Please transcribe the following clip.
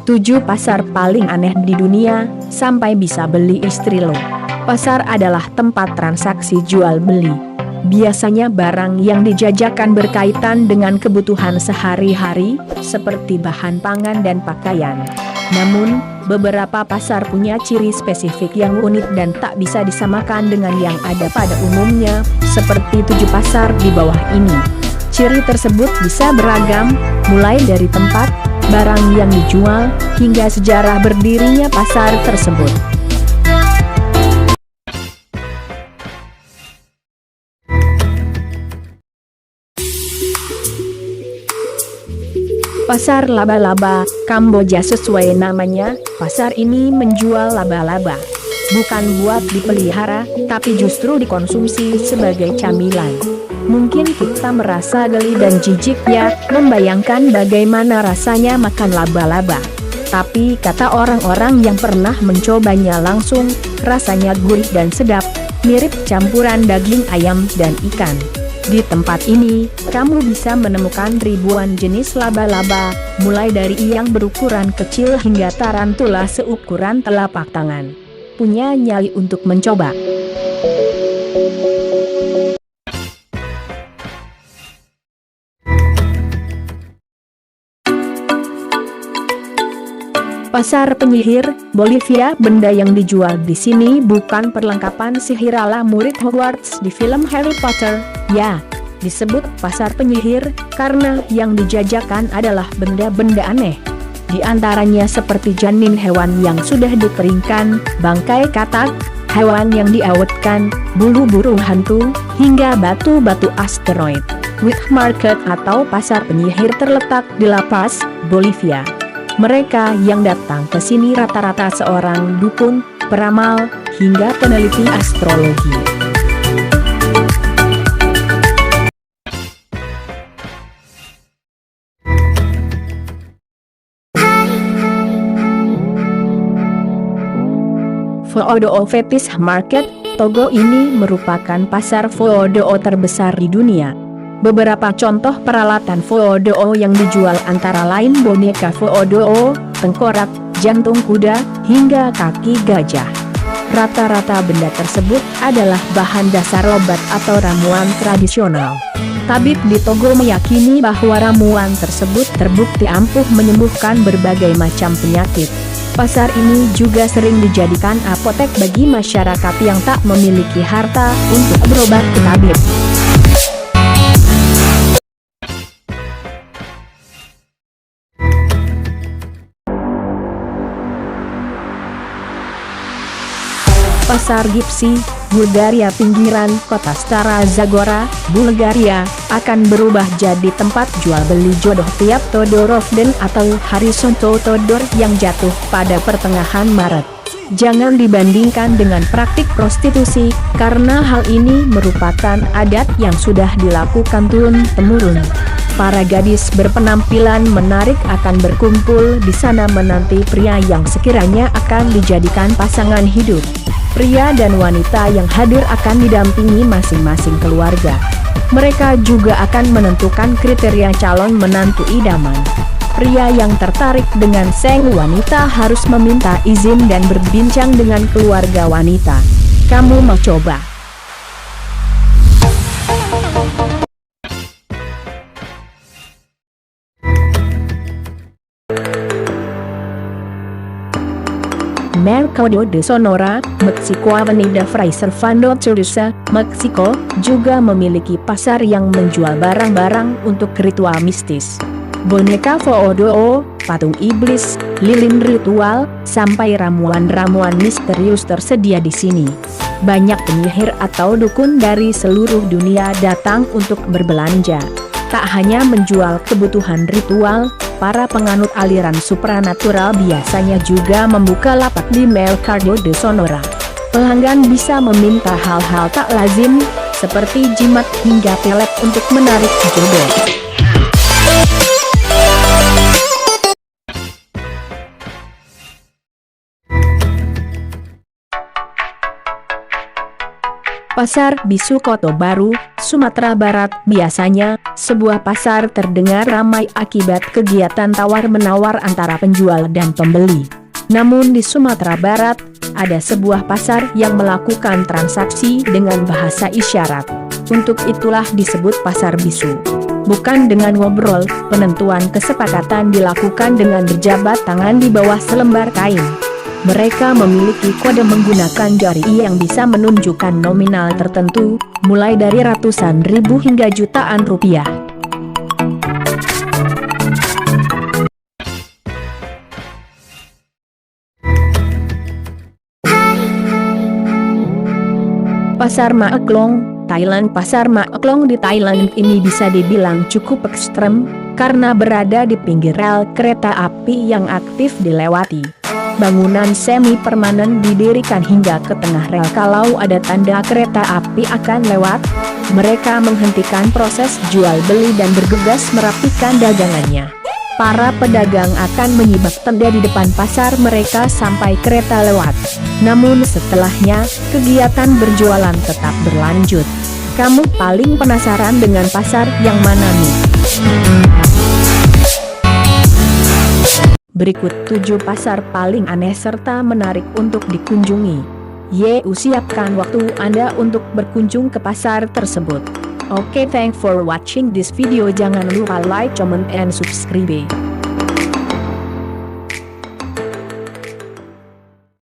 7 pasar paling aneh di dunia, sampai bisa beli istri lo. Pasar adalah tempat transaksi jual beli. Biasanya barang yang dijajakan berkaitan dengan kebutuhan sehari-hari, seperti bahan pangan dan pakaian. Namun, beberapa pasar punya ciri spesifik yang unik dan tak bisa disamakan dengan yang ada pada umumnya, seperti 7 pasar di bawah ini. Ciri tersebut bisa beragam, mulai dari tempat, barang yang dijual, hingga sejarah berdirinya pasar tersebut. Pasar laba-laba, Kamboja. Sesuai namanya, pasar ini menjual laba-laba. Bukan buat dipelihara, tapi justru dikonsumsi sebagai camilan. Mungkin kita merasa geli dan jijik ya, membayangkan bagaimana rasanya makan laba-laba. Tapi kata orang-orang yang pernah mencobanya langsung, rasanya gurih dan sedap, mirip campuran daging ayam dan ikan. Di tempat ini, kamu bisa menemukan ribuan jenis laba-laba, mulai dari yang berukuran kecil hingga tarantula seukuran telapak tangan. Punya nyali untuk mencoba. Pasar penyihir, Bolivia. Benda yang dijual di sini bukan perlengkapan sihir ala murid Hogwarts di film Harry Potter. Ya, disebut pasar penyihir karena yang dijajakan adalah benda-benda aneh. Di antaranya seperti janin hewan yang sudah dikeringkan, bangkai katak, hewan yang diawetkan, bulu burung hantu, hingga batu-batu asteroid. Witch Market atau pasar penyihir terletak di La Paz, Bolivia. Mereka yang datang ke sini rata-rata seorang dukun, peramal, hingga peneliti astrologi. Foodoo Fetish Market, Togo. Ini merupakan pasar foodoo terbesar di dunia. Beberapa contoh peralatan foodoo yang dijual antara lain boneka foodoo, tengkorak, jantung kuda, hingga kaki gajah. Rata-rata benda tersebut adalah bahan dasar obat atau ramuan tradisional. Tabib di Togo meyakini bahwa ramuan tersebut terbukti ampuh menyembuhkan berbagai macam penyakit. Pasar ini juga sering dijadikan apotek bagi masyarakat yang tak memiliki harta untuk berobat ke tabib. Pasar Gipsy, Bulgaria. Pinggiran kota Stara Zagora, Bulgaria, akan berubah jadi tempat jual beli jodoh tiap Todorovden atau Hari Santo Todor yang jatuh pada pertengahan Maret. Jangan dibandingkan dengan praktik prostitusi, karena hal ini merupakan adat yang sudah dilakukan turun-temurun. Para gadis berpenampilan menarik akan berkumpul di sana menanti pria yang sekiranya akan dijadikan pasangan hidup. Pria dan wanita yang hadir akan didampingi masing-masing keluarga. Mereka juga akan menentukan kriteria calon menantu idaman. Pria yang tertarik dengan sang wanita harus meminta izin dan berbincang dengan keluarga wanita. Kamu mau coba? Mercado de Sonora, Meksiko. Avenida Fray Servando Teresa, Meksiko, juga memiliki pasar yang menjual barang-barang untuk ritual mistis. Boneka foodoo, patung iblis, lilin ritual, sampai ramuan-ramuan misterius tersedia di sini. Banyak penyihir atau dukun dari seluruh dunia datang untuk berbelanja. Tak hanya menjual kebutuhan ritual, para penganut aliran supranatural biasanya juga membuka lapak di Mercado de Sonora. Pelanggan bisa meminta hal-hal tak lazim, seperti jimat hingga pelet untuk menarik jodoh. Pasar Bisu Kota Baru, Sumatera Barat. Biasanya, sebuah pasar terdengar ramai akibat kegiatan tawar-menawar antara penjual dan pembeli. Namun di Sumatera Barat, ada sebuah pasar yang melakukan transaksi dengan bahasa isyarat. Untuk itulah disebut pasar bisu. Bukan dengan ngobrol, penentuan kesepakatan dilakukan dengan berjabat tangan di bawah selembar kain. Mereka memiliki kode menggunakan jari yang bisa menunjukkan nominal tertentu, mulai dari ratusan ribu hingga jutaan rupiah. Pasar Maeklong, Thailand. Pasar Maeklong di Thailand ini bisa dibilang cukup ekstrem, karena berada di pinggir rel kereta api yang aktif dilewati. Bangunan semi permanen didirikan hingga ke tengah rel. Kalau ada tanda kereta api akan lewat, mereka menghentikan proses jual beli dan bergegas merapikan dagangannya. Para pedagang akan menyibak tenda di depan pasar mereka sampai kereta lewat. Namun setelahnya, kegiatan berjualan tetap berlanjut. Kamu paling penasaran dengan pasar yang mana nih? Berikut 7 pasar paling aneh serta menarik untuk dikunjungi. Siapkan waktu Anda untuk berkunjung ke pasar tersebut. Oke, thanks for watching this video. Jangan lupa like, comment, and subscribe.